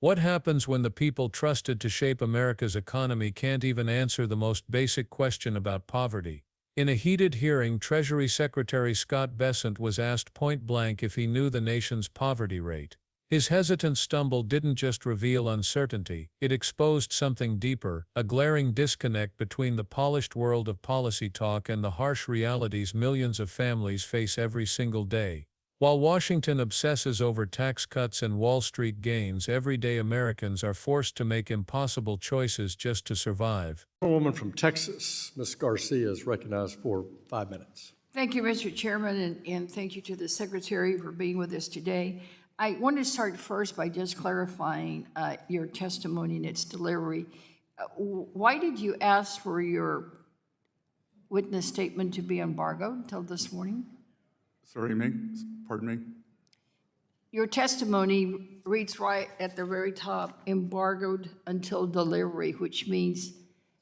What happens when the people trusted to shape America's economy can't even answer the most basic question about poverty? In a heated hearing, Treasury Secretary Scott Bessent was asked point-blank if he knew the nation's poverty rate. His hesitant stumble didn't just reveal uncertainty, it exposed something deeper, a glaring disconnect between the polished world of policy talk and the harsh realities millions of families face every single day. While Washington obsesses over tax cuts and Wall Street gains, everyday Americans are forced to make impossible choices just to survive. A woman from Texas, Ms. Garcia, is recognized for 5 minutes. Thank you, Mr. Chairman, and thank you to the Secretary for being with us today. I want to start first by just clarifying your testimony and its delivery. Why did you ask for your witness statement to be embargoed until this morning? Sorry, pardon me? Your testimony reads right at the very top, embargoed until delivery, which means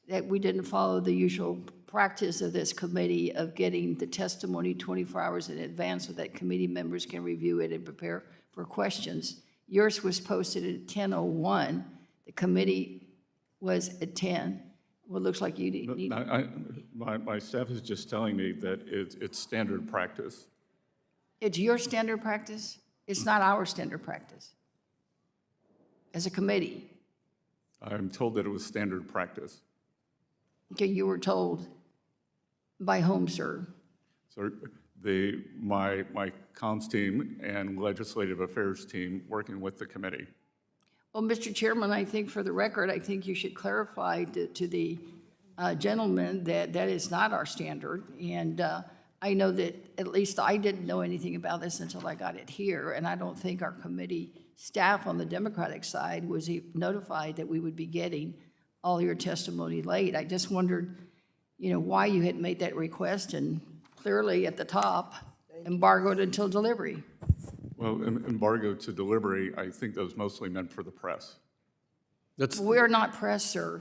that we didn't follow the usual practice of this committee of getting the testimony 24 hours in advance so that committee members can review it and prepare for questions. Yours was posted at 10:01. The committee was at 10. Well, it looks like you need. My staff is just telling me that it's standard practice. It's your standard practice? It's not our standard practice as a committee. I'm told that it was standard practice. Okay, you were told by whom, sir? So my comms team and legislative affairs team working with the committee. Well, Mr. Chairman, I think for the record, I think you should clarify to the gentleman that that is not our standard. And I know that at least I didn't know anything about this until I got it here. And I don't think our committee staff on the Democratic side was notified that we would be getting all your testimony late. I just wondered, why you had made that request, and clearly at the top, embargoed until delivery. Well, embargo to delivery, I think that was mostly meant for the press. We're not press, sir.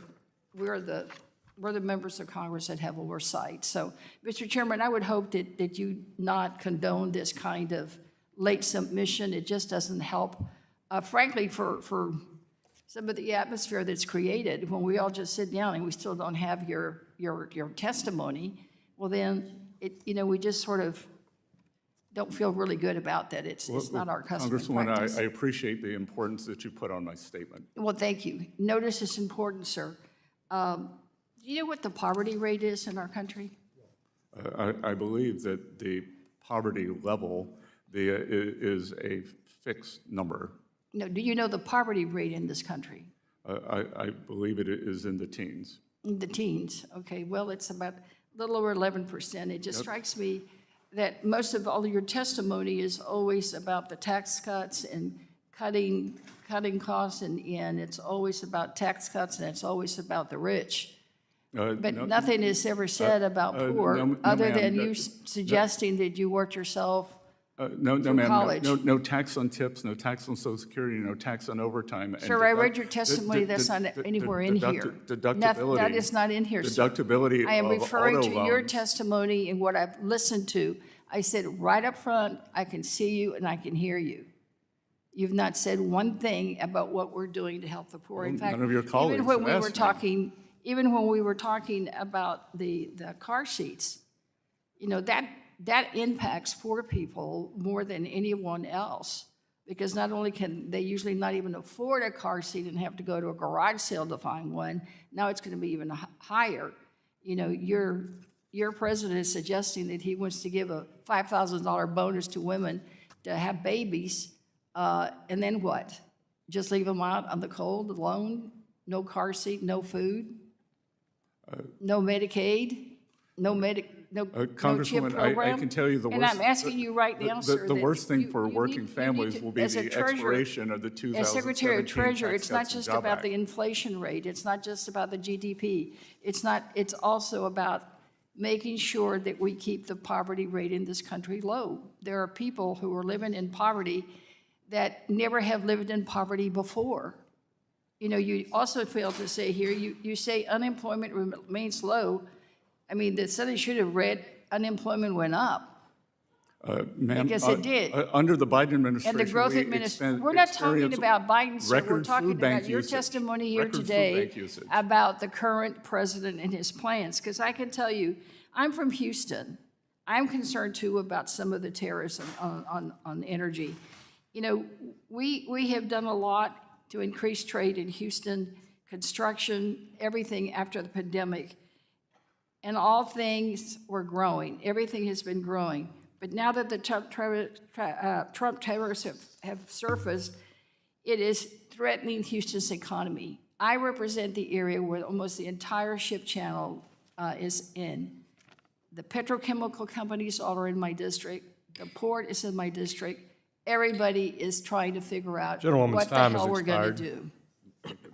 We're the members of Congress that have oversight. So, Mr. Chairman, I would hope that you not condone this kind of late submission. It just doesn't help, frankly, for some of the atmosphere that's created when we all just sit down and we still don't have your testimony. Well, then, we just sort of don't feel really good about that. It's not our custom and practice. Congresswoman, I appreciate the importance that you put on my statement. Well, thank you. Notice is important, sir. Do you know what the poverty rate is in our country? I believe that the poverty level is a fixed number. No, do you know the poverty rate in this country? I believe it is in the teens. In the teens, okay. Well, it's about a little over 11%. It just strikes me that most of all your testimony is always about the tax cuts and cutting costs, and it's always about tax cuts, and it's always about the rich. But nothing is ever said about poor, other than you suggesting that you worked yourself No, through ma'am. college. No tax on tips, no tax on Social Security, no tax on overtime. Sir, I read your testimony. That's not anywhere in here. Deductibility. That is not in here, sir. Deductibility I am of referring auto to your loans. testimony and what I've listened to. I said right up front, I can see you and I can hear you. You've not said one thing about what we're doing to help the poor. In fact, none of your colleagues even when have we were asked me. talking, even when we were talking about the car seats, that impacts poor people more than anyone else, because not only can they usually not even afford a car seat and have to go to a garage sale to find one, now it's going to be even higher. Your president is suggesting that he wants to give a $5,000 bonus to women to have babies, and then what? Just leave them out on the cold alone? No car seat, no food, no Medicaid, no chip Congresswoman, program? I can tell you the worst. And I'm asking you right now, sir. The that worst thing you- for you working need- you families need to- will be as a the treasurer- expiration of the 2017 As Secretary of Treasurer, Tax it's not Cuts and just Job about Act. the inflation rate. It's not just about the GDP. It's also about making sure that we keep the poverty rate in this country low. There are people who are living in poverty that never have lived in poverty before. You also failed to say here, you say unemployment remains low. I mean, the Senate should have read unemployment went up. Ma'am, Because it did. Under the Biden And administration, the growth we administration, we're not talking experienced about Biden, sir. We're record food talking bank about your usage. testimony here Record food today bank usage. about the current president and his plans. Because I can tell you, I'm from Houston. I'm concerned too about some of the tariffs on energy. You know, we have done a lot to increase trade in Houston, construction, everything after the pandemic. And all things were growing. Everything has been growing. But now that the Trump tariffs have surfaced, it is threatening Houston's economy. I represent the area where almost the entire ship channel is in. The petrochemical companies all are in my district. The port is in my district. Everybody is trying to figure out Gentlewoman's what the time has hell we're going to expired.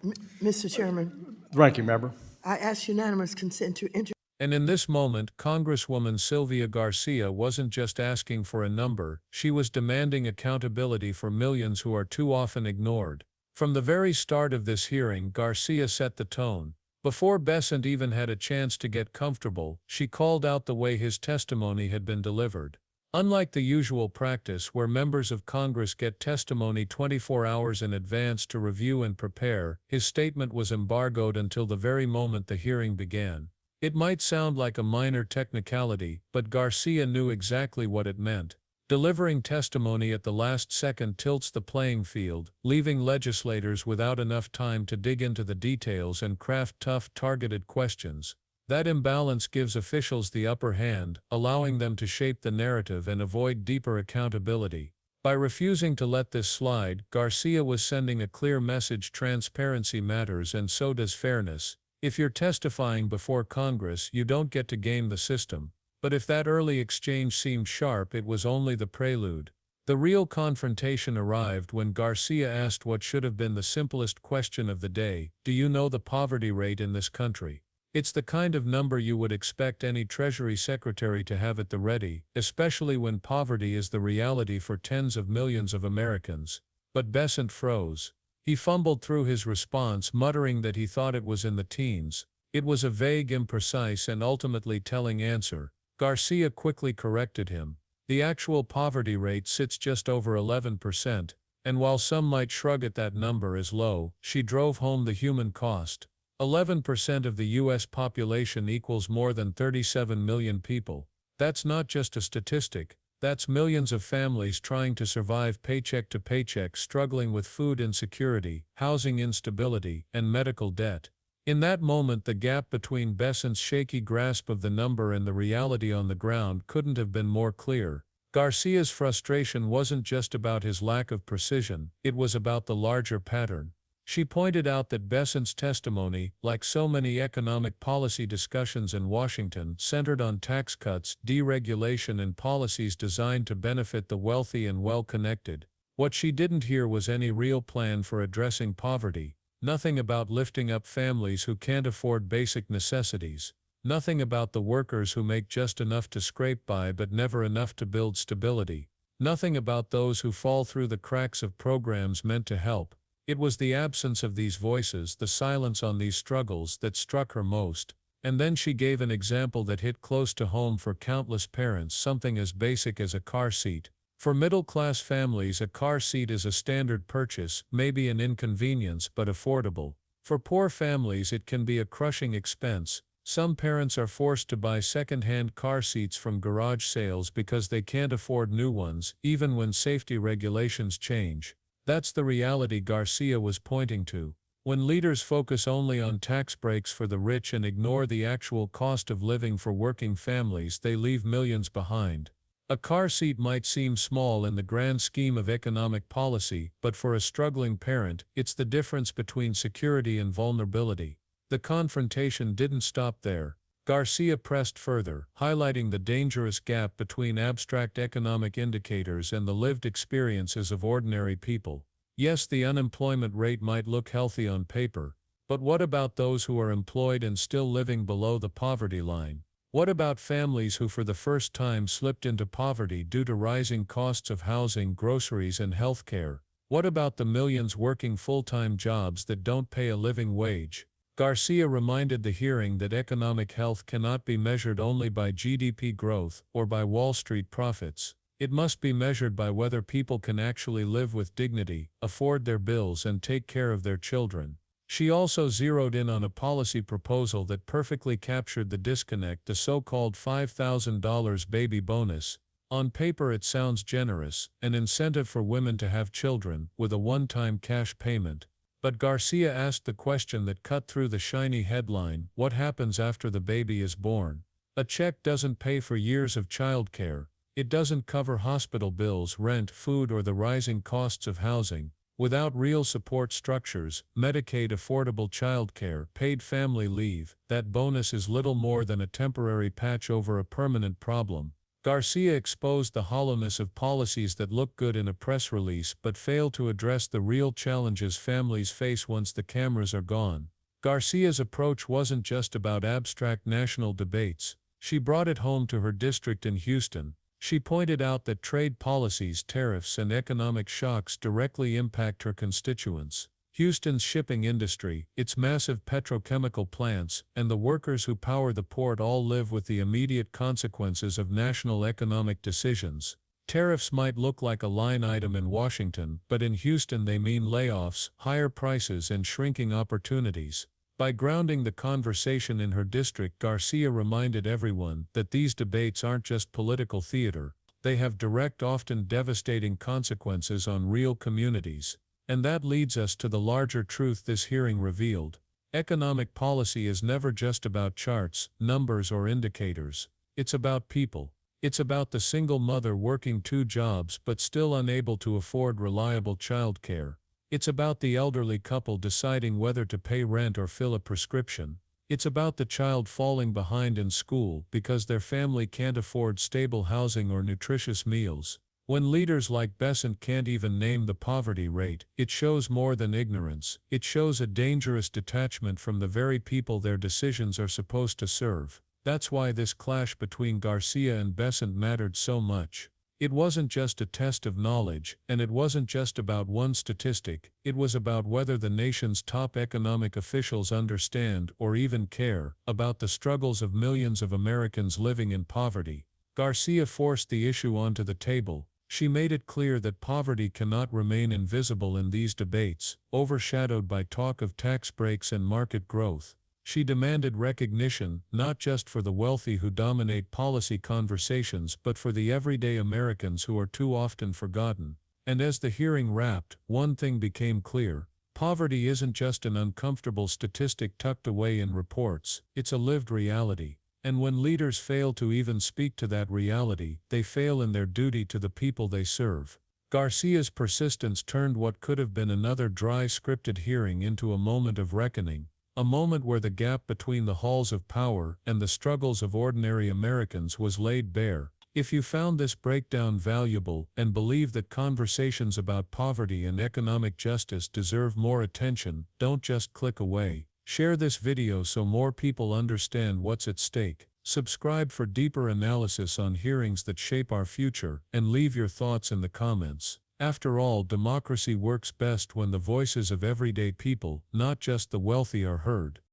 do. Mr. Chairman, Ranking member. I ask unanimous consent to enter. And in this moment, Congresswoman Sylvia Garcia wasn't just asking for a number, she was demanding accountability for millions who are too often ignored. From the very start of this hearing, Garcia set the tone. Before Bessent even had a chance to get comfortable, she called out the way his testimony had been delivered. Unlike the usual practice where members of Congress get testimony 24 hours in advance to review and prepare, his statement was embargoed until the very moment the hearing began. It might sound like a minor technicality, but Garcia knew exactly what it meant. Delivering testimony at the last second tilts the playing field, leaving legislators without enough time to dig into the details and craft tough, targeted questions. That imbalance gives officials the upper hand, allowing them to shape the narrative and avoid deeper accountability. By refusing to let this slide, Garcia was sending a clear message: transparency matters and so does fairness. If you're testifying before Congress, you don't get to game the system. But if that early exchange seemed sharp, it was only the prelude. The real confrontation arrived when Garcia asked what should have been the simplest question of the day: do you know the poverty rate in this country? It's the kind of number you would expect any Treasury Secretary to have at the ready, especially when poverty is the reality for tens of millions of Americans. But Bessent froze. He fumbled through his response, muttering that he thought it was in the teens. It was a vague, imprecise, and ultimately telling answer. Garcia quickly corrected him. The actual poverty rate sits just over 11%, and while some might shrug at that number as low, she drove home the human cost. 11% of the U.S. population equals more than 37 million people. That's not just a statistic. That's millions of families trying to survive paycheck to paycheck, struggling with food insecurity, housing instability, and medical debt. In that moment, the gap between Bessent's shaky grasp of the number and the reality on the ground couldn't have been more clear. Garcia's frustration wasn't just about his lack of precision, it was about the larger pattern. She pointed out that Bessent's testimony, like so many economic policy discussions in Washington, centered on tax cuts, deregulation, and policies designed to benefit the wealthy and well-connected. What she didn't hear was any real plan for addressing poverty. Nothing about lifting up families who can't afford basic necessities. Nothing about the workers who make just enough to scrape by but never enough to build stability. Nothing about those who fall through the cracks of programs meant to help. It was the absence of these voices, the silence on these struggles, that struck her most. And then she gave an example that hit close to home for countless parents: something as basic as a car seat. For middle-class families, a car seat is a standard purchase, maybe an inconvenience, but affordable. For poor families, it can be a crushing expense. Some parents are forced to buy second-hand car seats from garage sales because they can't afford new ones, even when safety regulations change. That's the reality Garcia was pointing to. When leaders focus only on tax breaks for the rich and ignore the actual cost of living for working families, they leave millions behind. A car seat might seem small in the grand scheme of economic policy, but for a struggling parent, it's the difference between security and vulnerability. The confrontation didn't stop there. Garcia pressed further, highlighting the dangerous gap between abstract economic indicators and the lived experiences of ordinary people. Yes, the unemployment rate might look healthy on paper, but what about those who are employed and still living below the poverty line? What about families who for the first time slipped into poverty due to rising costs of housing, groceries, and healthcare? What about the millions working full-time jobs that don't pay a living wage? Garcia reminded the hearing that economic health cannot be measured only by GDP growth or by Wall Street profits. It must be measured by whether people can actually live with dignity, afford their bills, and take care of their children. She also zeroed in on a policy proposal that perfectly captured the disconnect: the so-called $5,000 baby bonus. On paper it sounds generous, an incentive for women to have children, with a one-time cash payment. But Garcia asked the question that cut through the shiny headline: what happens after the baby is born? A check doesn't pay for years of childcare. It doesn't cover hospital bills, rent, food, or the rising costs of housing. Without real support structures, Medicaid, affordable childcare, paid family leave, that bonus is little more than a temporary patch over a permanent problem. Garcia exposed the hollowness of policies that look good in a press release but fail to address the real challenges families face once the cameras are gone. Garcia's approach wasn't just about abstract national debates. She brought it home to her district in Houston. She pointed out that trade policies, tariffs, and economic shocks directly impact her constituents. Houston's shipping industry, its massive petrochemical plants, and the workers who power the port all live with the immediate consequences of national economic decisions. Tariffs might look like a line item in Washington, but in Houston they mean layoffs, higher prices, and shrinking opportunities. By grounding the conversation in her district, Garcia reminded everyone that these debates aren't just political theater. They have direct, often devastating consequences on real communities. And that leads us to the larger truth this hearing revealed. Economic policy is never just about charts, numbers, or indicators. It's about people. It's about the single mother working 2 jobs but still unable to afford reliable childcare. It's about the elderly couple deciding whether to pay rent or fill a prescription. It's about the child falling behind in school because their family can't afford stable housing or nutritious meals. When leaders like Bessent can't even name the poverty rate, it shows more than ignorance. It shows a dangerous detachment from the very people their decisions are supposed to serve. That's why this clash between Garcia and Bessent mattered so much. It wasn't just a test of knowledge, and it wasn't just about one statistic. It was about whether the nation's top economic officials understand or even care about the struggles of millions of Americans living in poverty. Garcia forced the issue onto the table. She made it clear that poverty cannot remain invisible in these debates, overshadowed by talk of tax breaks and market growth. She demanded recognition, not just for the wealthy who dominate policy conversations, but for the everyday Americans who are too often forgotten. And as the hearing wrapped, one thing became clear. Poverty isn't just an uncomfortable statistic tucked away in reports, it's a lived reality. And when leaders fail to even speak to that reality, they fail in their duty to the people they serve. Garcia's persistence turned what could have been another dry, scripted hearing into a moment of reckoning. A moment where the gap between the halls of power and the struggles of ordinary Americans was laid bare. If you found this breakdown valuable and believe that conversations about poverty and economic justice deserve more attention, don't just click away. Share this video so more people understand what's at stake. Subscribe for deeper analysis on hearings that shape our future, and leave your thoughts in the comments. After all, democracy works best when the voices of everyday people, not just the wealthy, are heard.